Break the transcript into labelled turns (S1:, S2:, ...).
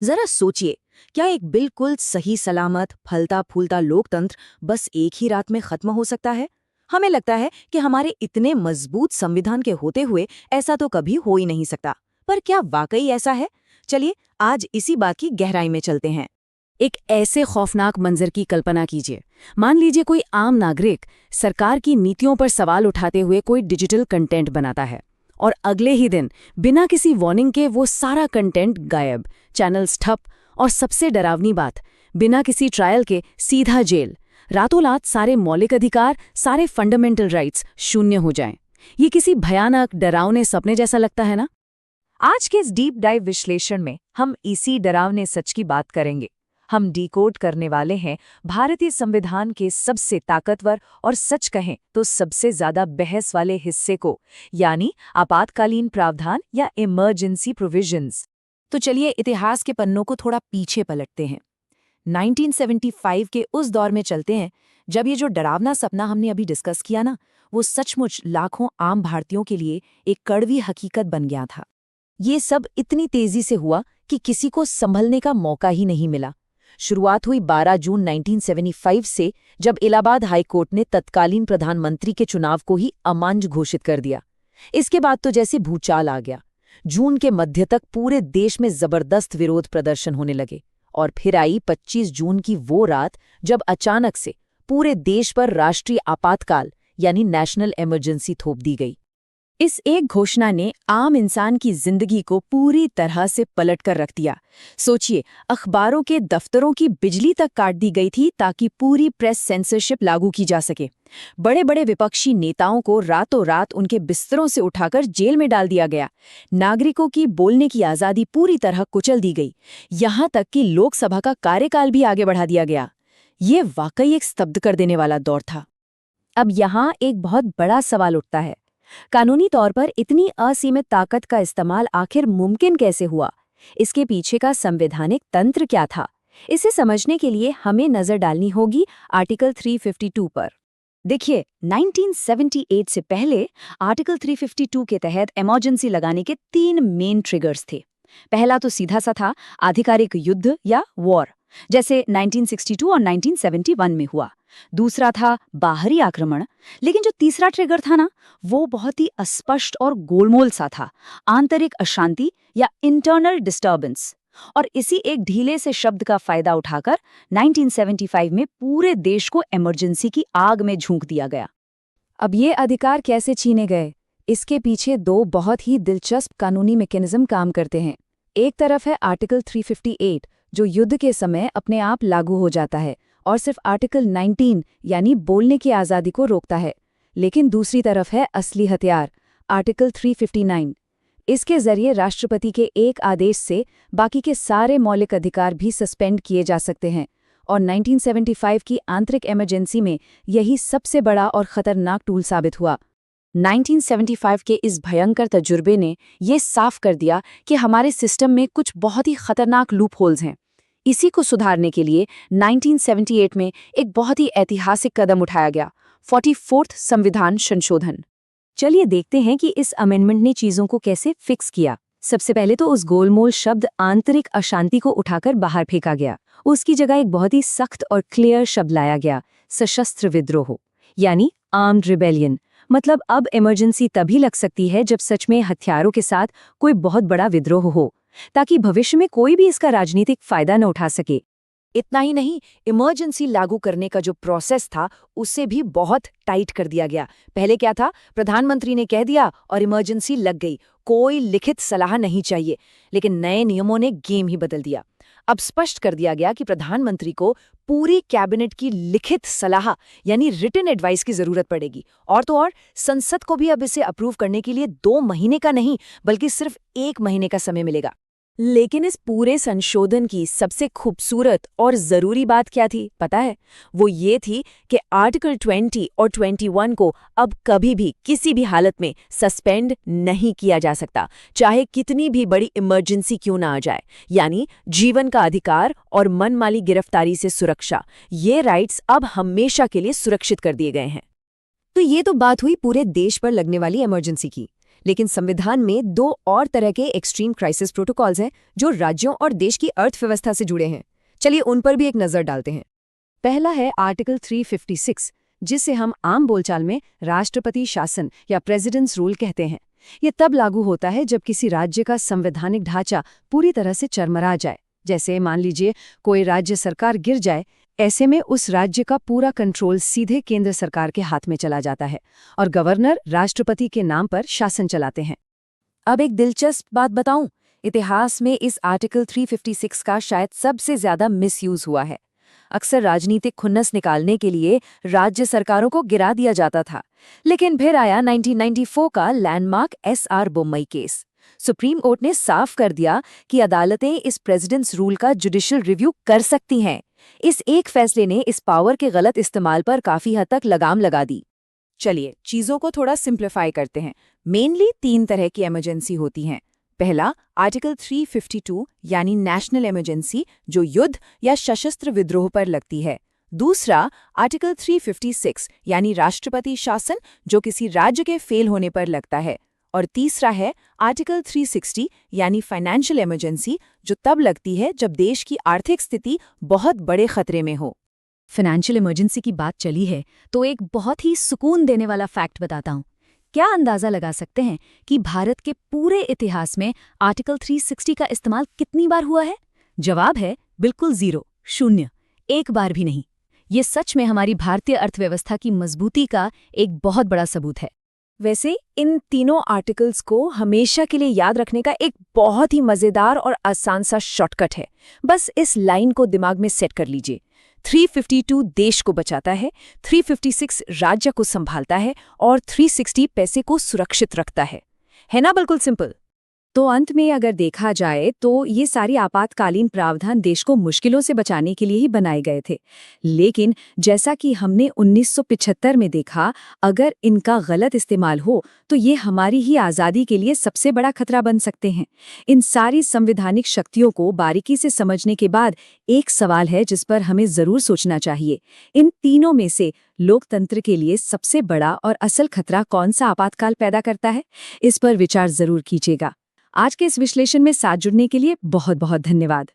S1: जरा सोचिए, क्या एक बिल्कुल सही सलामत फलता फूलता लोकतंत्र बस एक ही रात में खत्म हो सकता है? हमें लगता है कि हमारे इतने मजबूत संविधान के होते हुए ऐसा तो कभी हो ही नहीं सकता। पर क्या वाकई ऐसा है? चलिए आज इसी बात की गहराई में चलते हैं। एक ऐसे खौफनाक मंजर की कल्पना कीजिए। मान लीजिए कोई आम नागरिक सरकार की नीतियों पर सवाल उठाते हुए कोई डिजिटल कंटेंट बनाता है और अगले ही दिन बिना किसी वार्निंग के वो सारा कंटेंट गायब, चैनल्स ठप और सबसे डरावनी बात, बिना किसी ट्रायल के सीधा जेल। रातों रात सारे मौलिक अधिकार, सारे फंडामेंटल राइट्स शून्य हो जाएं। ये किसी भयानक डरावने सपने जैसा लगता है ना? आज के इस डीप डाइव विश्लेषण में हम इसी डरावने सच की बात करेंगे। हम डिकोड करने वाले हैं भारतीय संविधान के सबसे ताकतवर और सच कहें तो सबसे ज्यादा बहस वाले हिस्से को, यानी आपातकालीन प्रावधान या इमरजेंसी प्रोविजंस। तो चलिए इतिहास के पन्नों को थोड़ा पीछे पलटते हैं। 1975 के उस दौर में चलते हैं जब ये जो डरावना सपना हमने अभी डिस्कस किया ना, वो सचमुच लाखों आम भारतीयों के लिए एक कड़वी हकीकत बन गया था। ये सब इतनी तेजी से हुआ कि किसी को संभलने का मौका ही नहीं मिला। शुरुआत हुई 12 जून 1975 से, जब इलाहाबाद हाई कोर्ट ने तत्कालीन प्रधानमंत्री के चुनाव को ही अमान्य घोषित कर दिया। इसके बाद तो जैसे भूचाल आ गया। जून के मध्य तक पूरे देश में जबरदस्त विरोध प्रदर्शन होने लगे और फिर आई 25 जून की वो रात जब अचानक से पूरे देश पर राष्ट्रीय आपातकाल यानी नेशनल इमरजेंसी थोप दी गई। इस एक घोषणा ने आम इंसान की जिंदगी को पूरी तरह से पलट कर रख दिया। सोचिए, अखबारों के दफ्तरों की बिजली तक काट दी गई थी ताकि पूरी प्रेस सेंसरशिप लागू की जा सके। बड़े बड़े विपक्षी नेताओं को रातों रात उनके बिस्तरों से उठाकर जेल में डाल दिया गया। नागरिकों की बोलने की आज़ादी पूरी तरह कुचल दी गई। यहाँ तक कि लोकसभा का कार्यकाल भी आगे बढ़ा दिया गया। ये वाकई एक स्तब्ध कर देने वाला दौर था। अब यहाँ एक बहुत बड़ा सवाल उठता है, कानूनी तौर पर इतनी असीमित ताकत का इस्तेमाल आखिर मुमकिन कैसे हुआ? इसके पीछे का संवैधानिक तंत्र क्या था? इसे समझने के लिए हमें नजर डालनी होगी आर्टिकल 352 पर। देखिए, 1978 से पहले आर्टिकल 352 के तहत इमरजेंसी लगाने के 3 मेन ट्रिगर्स थे। पहला तो सीधा सा था, आधिकारिक युद्ध या वॉर, जैसे 1962 और 1971 में हुआ। दूसरा था बाहरी आक्रमण, लेकिन जो तीसरा ट्रिगर था ना, वो बहुत ही अस्पष्ट और गोलमोल सा था, आंतरिक अशांति या इंटरनल डिस्टर्बेंस। और इसी एक ढीले से शब्द का फायदा उठाकर 1975 में पूरे देश को इमरजेंसी की आग में झोंक दिया गया। अब ये अधिकार कैसे छीने गए? इसके पीछे 2 बहुत ही दिलचस्प कानूनी मैकेनिज्म काम करते हैं। एक तरफ है आर्टिकल 358, जो युद्ध के समय अपने आप लागू हो जाता है और सिर्फ आर्टिकल 19 यानी बोलने की आज़ादी को रोकता है। लेकिन दूसरी तरफ है असली हथियार, आर्टिकल 359। इसके जरिए राष्ट्रपति के एक आदेश से बाकी के सारे मौलिक अधिकार भी सस्पेंड किए जा सकते हैं। और 1975 की आंतरिक इमरजेंसी में यही सबसे बड़ा और खतरनाक टूल साबित हुआ। 1975 के इस भयंकर तजुर्बे ने ये साफ कर दिया कि हमारे सिस्टम में कुछ बहुत ही खतरनाक लूप होल्स हैं। इसी को सुधारने के लिए 1978 में एक बहुत ही ऐतिहासिक कदम उठाया गया, 44th संविधान संशोधन। चलिए देखते हैं कि इस अमेंडमेंट ने चीजों को कैसे फिक्स किया। सबसे पहले तो उस गोलमोल शब्द आंतरिक अशांति को उठाकर बाहर फेंका गया। उसकी जगह एक बहुत ही सख्त और क्लियर शब्द लाया गया, सशस्त्र विद्रोह यानी आर्म्ड रिबेलियन। मतलब अब इमरजेंसी तभी लग सकती है जब सच में हथियारों के साथ कोई बहुत बड़ा विद्रोह हो, ताकि भविष्य में कोई भी इसका राजनीतिक फायदा न उठा सके। इतना ही नहीं, इमरजेंसी लागू करने का जो प्रोसेस था उसे भी बहुत टाइट कर दिया गया। पहले क्या था, प्रधानमंत्री ने कह दिया और इमरजेंसी लग गई, कोई लिखित सलाह नहीं चाहिए। लेकिन नए नियमों ने गेम ही बदल दिया। अब स्पष्ट कर दिया गया कि प्रधानमंत्री को पूरी कैबिनेट की लिखित सलाह यानी रिटन एडवाइस की जरूरत पड़ेगी। और तो और संसद को भी अब इसे अप्रूव करने के लिए 2 महीने का नहीं बल्कि सिर्फ 1 महीने का समय मिलेगा। लेकिन इस पूरे संशोधन की सबसे खूबसूरत और जरूरी बात क्या थी पता है? वो ये थी कि आर्टिकल 20 और 21 को अब कभी भी किसी भी हालत में सस्पेंड नहीं किया जा सकता, चाहे कितनी भी बड़ी इमरजेंसी क्यों ना आ जाए। यानी जीवन का अधिकार और मनमानी गिरफ्तारी से सुरक्षा, ये राइट्स अब हमेशा के लिए सुरक्षित कर दिए गए हैं। तो ये तो बात हुई पूरे देश पर लगने वाली इमरजेंसी की।
S2: लेकिन संविधान में 2 और तरह के एक्सट्रीम क्राइसिस प्रोटोकॉल्स हैं जो राज्यों और देश की अर्थव्यवस्था से जुड़े हैं। चलिए उन पर भी एक नज़र डालते हैं। पहला है आर्टिकल 356, जिसे हम आम बोलचाल में राष्ट्रपति शासन या प्रेसिडेंट्स रूल कहते हैं। ये तब लागू होता है जब किसी राज्य का संवैधानिक ढांचा पूरी तरह से चरमरा जाए। जैसे मान लीजिए कोई राज्य सरकार गिर जाए, ऐसे में उस राज्य का पूरा कंट्रोल सीधे केंद्र सरकार के हाथ में चला जाता है और गवर्नर राष्ट्रपति के नाम पर शासन चलाते हैं।
S1: अब एक दिलचस्प बात बताऊं, इतिहास में इस आर्टिकल 356 का शायद सबसे ज्यादा मिसयूज हुआ है। अक्सर राजनीतिक खुन्नस निकालने के लिए राज्य सरकारों को गिरा दिया जाता था, लेकिन फिर आया 1994 का landmark SR Bommai case. Supreme court ने साफ कर दिया कि अदालतें इस प्रेसिडेंट्स रूल का जुडिशियल रिव्यू कर सकती हैं। इस एक फैसले ने इस पावर के गलत इस्तेमाल पर काफी हद तक लगाम लगा दी। चलिए चीजों को थोड़ा सिंप्लीफाई करते हैं। मेनली 3 तरह की इमरजेंसी होती हैं। पहला, आर्टिकल 352 यानी नेशनल इमरजेंसी, जो युद्ध या सशस्त्र विद्रोह पर लगती है। दूसरा, आर्टिकल 356 यानी राष्ट्रपति शासन, जो किसी राज्य के फेल होने पर लगता है। और तीसरा है आर्टिकल 360 यानी फाइनेंशियल इमरजेंसी, जो तब लगती है जब देश की आर्थिक स्थिति बहुत बड़े खतरे में हो।
S2: फाइनेंशियल इमरजेंसी की बात चली है तो एक बहुत ही सुकून देने वाला फैक्ट बताता हूँ। क्या अंदाजा लगा सकते हैं कि भारत के पूरे इतिहास में आर्टिकल 360 का इस्तेमाल कितनी बार हुआ है? जवाब है बिल्कुल 0, 0, एक बार भी नहीं। ये सच में हमारी भारतीय अर्थव्यवस्था की मजबूती का एक बहुत बड़ा सबूत है।
S1: वैसे इन तीनों आर्टिकल्स को हमेशा के लिए याद रखने का एक बहुत ही मजेदार और आसान सा शॉर्टकट है। बस इस लाइन को दिमाग में सेट कर लीजिए। 352 देश को बचाता है, 356 राज्य को संभालता है और 360 पैसे को सुरक्षित रखता है ना? बिल्कुल सिंपल।
S2: तो अंत में अगर देखा जाए तो ये सारी आपातकालीन प्रावधान देश को मुश्किलों से बचाने के लिए ही बनाए गए थे। लेकिन जैसा कि हमने 1975 में देखा, अगर इनका गलत इस्तेमाल हो तो ये हमारी ही आज़ादी के लिए सबसे बड़ा खतरा बन सकते हैं। इन सारी संवैधानिक शक्तियों को बारीकी से समझने के बाद एक सवाल है जिस पर हमें ज़रूर सोचना चाहिए। इन तीनों में से लोकतंत्र के लिए सबसे बड़ा और असल खतरा कौन सा आपातकाल पैदा करता है? इस पर विचार ज़रूर कीजिएगा। आज के इस विश्लेषण में साथ जुड़ने के लिए बहुत बहुत धन्यवाद।